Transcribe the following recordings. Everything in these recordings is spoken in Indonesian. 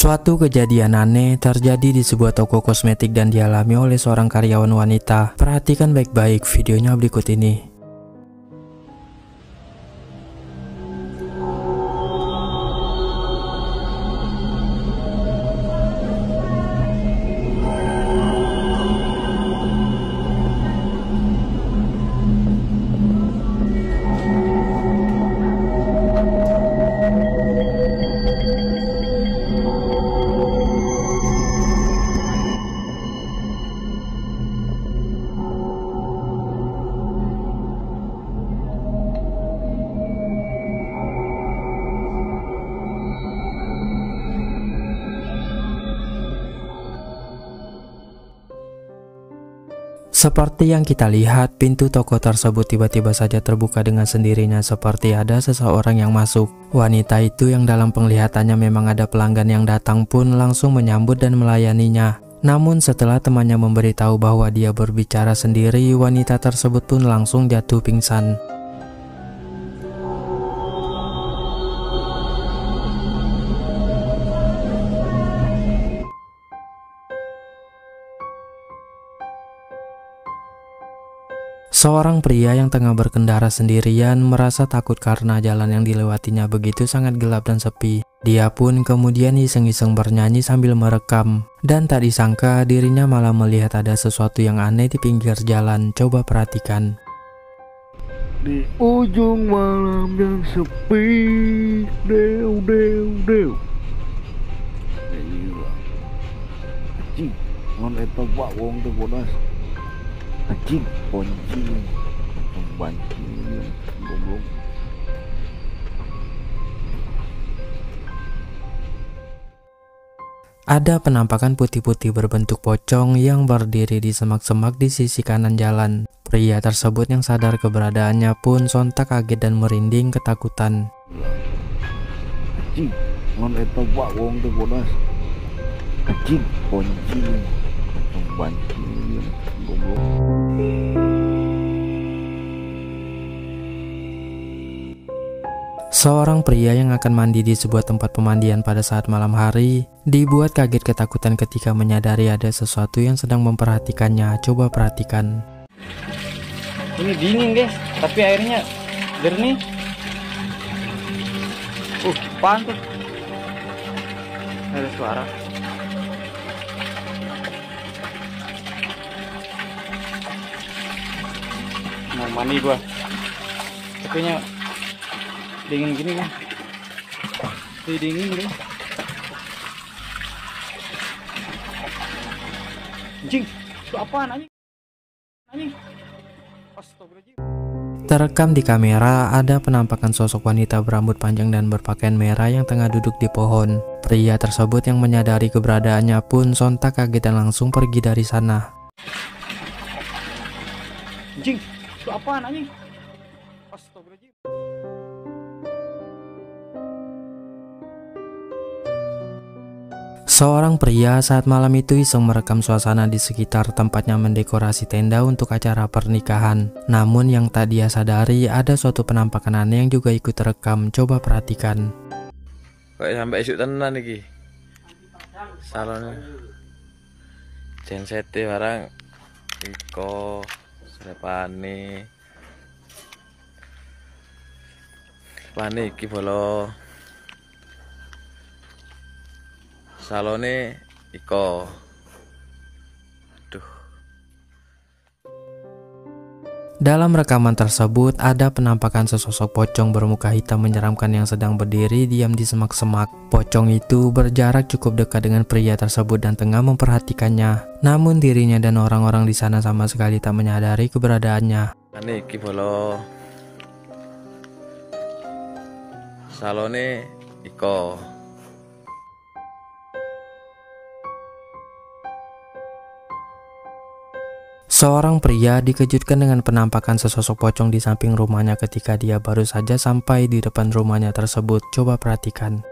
Suatu kejadian aneh terjadi di sebuah toko kosmetik dan dialami oleh seorang karyawan wanita. Perhatikan baik-baik videonya berikut ini. Seperti yang kita lihat, pintu toko tersebut tiba-tiba saja terbuka dengan sendirinya seperti ada seseorang yang masuk. Wanita itu yang dalam penglihatannya memang ada pelanggan yang datang pun langsung menyambut dan melayaninya. Namun setelah temannya memberitahu bahwa dia berbicara sendiri, wanita tersebut pun langsung jatuh pingsan. Seorang pria yang tengah berkendara sendirian merasa takut karena jalan yang dilewatinya begitu sangat gelap dan sepi. Dia pun kemudian iseng-iseng bernyanyi sambil merekam. Dan tak disangka dirinya malah melihat ada sesuatu yang aneh di pinggir jalan. Coba perhatikan. Di ujung malam yang sepi, deu deu deu. Anjing, ngon eta Pak wong teh bodas. Anjing, ponci, banci, goblok. Ada penampakan putih-putih berbentuk pocong yang berdiri di semak-semak di sisi kanan jalan. Pria tersebut yang sadar keberadaannya pun sontak kaget dan merinding ketakutan. Anjing, ngon eta Pak wong teh bodas. Anjing, ponci, banci, goblok. Seorang pria yang akan mandi di sebuah tempat pemandian pada saat malam hari dibuat kaget ketakutan ketika menyadari ada sesuatu yang sedang memperhatikannya. Coba perhatikan. Ini dingin guys, tapi airnya jernih. Apaan tuh? Ada suara. Mau mandi gua. Tapi dingin gini kan. Dingin gini. Anjing, itu apaan anjing? Astagfirullahaladzim. Terekam di kamera ada penampakan sosok wanita berambut panjang dan berpakaian merah yang tengah duduk di pohon. Pria tersebut yang menyadari keberadaannya pun sontak kaget dan langsung pergi dari sana. Anjing, itu apaan anjing? Astagfirullahaladzim. Seorang pria saat malam itu iseng merekam suasana di sekitar tempatnya mendekorasi tenda untuk acara pernikahan. Namun yang tak dia sadari ada suatu penampakan aneh yang juga ikut terekam. Coba perhatikan. Kok sampai isuk tenan iki. Salon genset barang iko serepane. Pane iki bolo. Salone iko. Duh. Dalam rekaman tersebut ada penampakan sesosok pocong bermuka hitam menyeramkan yang sedang berdiri diam di semak-semak. Pocong itu berjarak cukup dekat dengan pria tersebut dan tengah memperhatikannya. Namun dirinya dan orang-orang di sana sama sekali tak menyadari keberadaannya. Ane iki bolo. Salone iko. Seorang pria dikejutkan dengan penampakan sesosok pocong di samping rumahnya ketika dia baru saja sampai di depan rumahnya tersebut. Coba perhatikan.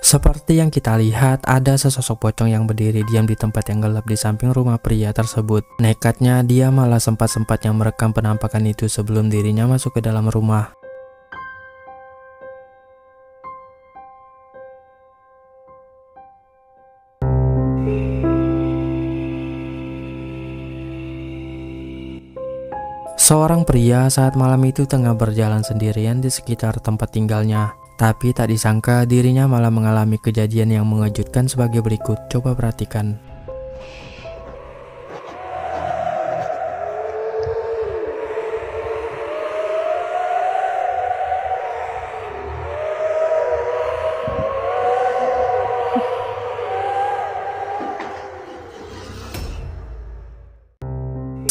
Seperti yang kita lihat, ada sesosok pocong yang berdiri diam di tempat yang gelap di samping rumah pria tersebut. Nekatnya, dia malah sempat-sempatnya merekam penampakan itu sebelum dirinya masuk ke dalam rumah. Seorang pria saat malam itu tengah berjalan sendirian di sekitar tempat tinggalnya. Tapi tak disangka dirinya malah mengalami kejadian yang mengejutkan sebagai berikut. Coba perhatikan.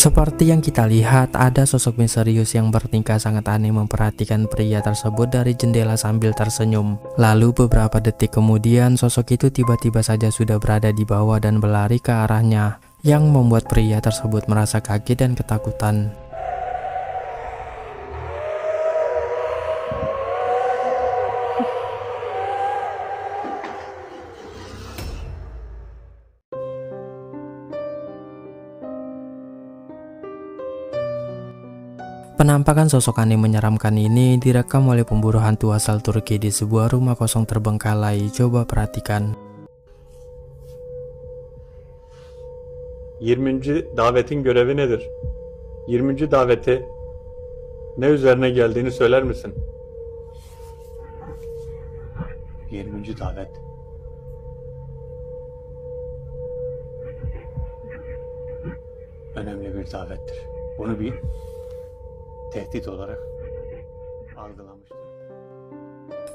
Seperti yang kita lihat, ada sosok misterius yang bertingkah sangat aneh memperhatikan pria tersebut dari jendela sambil tersenyum. Lalu beberapa detik kemudian, sosok itu tiba-tiba saja sudah berada di bawah dan berlari ke arahnya, yang membuat pria tersebut merasa kaget dan ketakutan. Penampakan sosok aneh menyeramkan ini direkam oleh pemburu hantu asal Turki di sebuah rumah kosong terbengkalai. Coba perhatikan. 20. davetin görevi nedir? 20. daveti ne üzerine geldiğini söyler misin? 20. davet. Önemli bir davettir. Bunu bir tehdit olarak algılamıştır.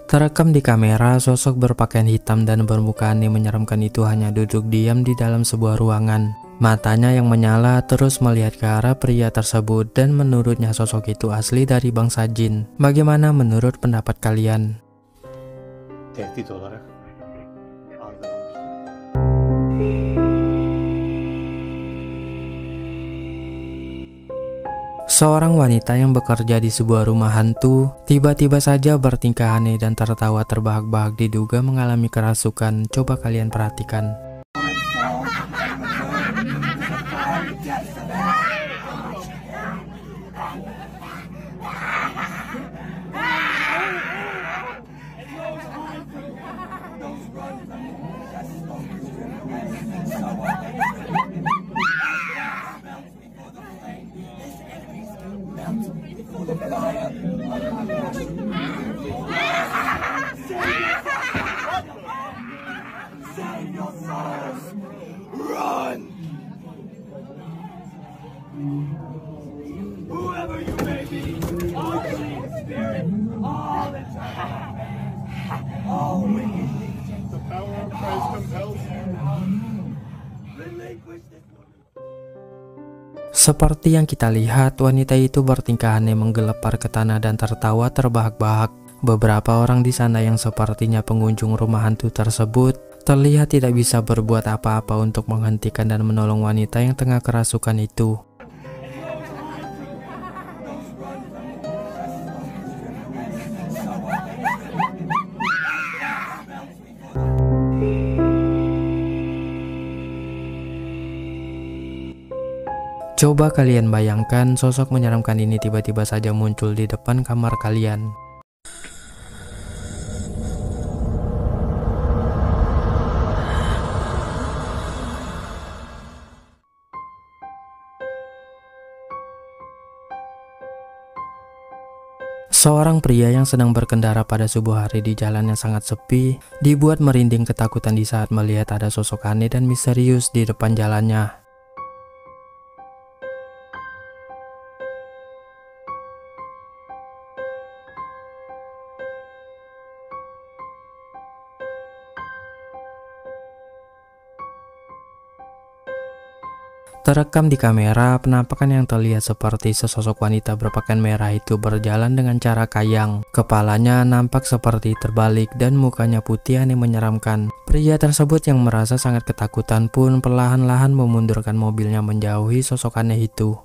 Terekam di kamera, sosok berpakaian hitam dan bermuka aneh menyeramkan itu hanya duduk diam di dalam sebuah ruangan. Matanya yang menyala terus melihat ke arah pria tersebut dan menurutnya sosok itu asli dari bangsa jin. Bagaimana menurut pendapat kalian? Tehdit olarak algılamıştır. Seorang wanita yang bekerja di sebuah rumah hantu tiba-tiba saja bertingkah aneh dan tertawa terbahak-bahak, diduga mengalami kerasukan. Coba kalian perhatikan. Seperti yang kita lihat, wanita itu bertingkah aneh menggelepar ke tanah dan tertawa terbahak-bahak. Beberapa orang di sana yang sepertinya pengunjung rumah hantu tersebut terlihat tidak bisa berbuat apa-apa untuk menghentikan dan menolong wanita yang tengah kerasukan itu. Coba kalian bayangkan sosok menyeramkan ini tiba-tiba saja muncul di depan kamar kalian. Seorang pria yang sedang berkendara pada subuh hari di jalan yang sangat sepi dibuat merinding ketakutan di saat melihat ada sosok aneh dan misterius di depan jalannya. Terekam di kamera, penampakan yang terlihat seperti sesosok wanita berpakaian merah itu berjalan dengan cara kayang. Kepalanya nampak seperti terbalik dan mukanya putih aneh menyeramkan. Pria tersebut yang merasa sangat ketakutan pun perlahan-lahan memundurkan mobilnya menjauhi sosok aneh itu.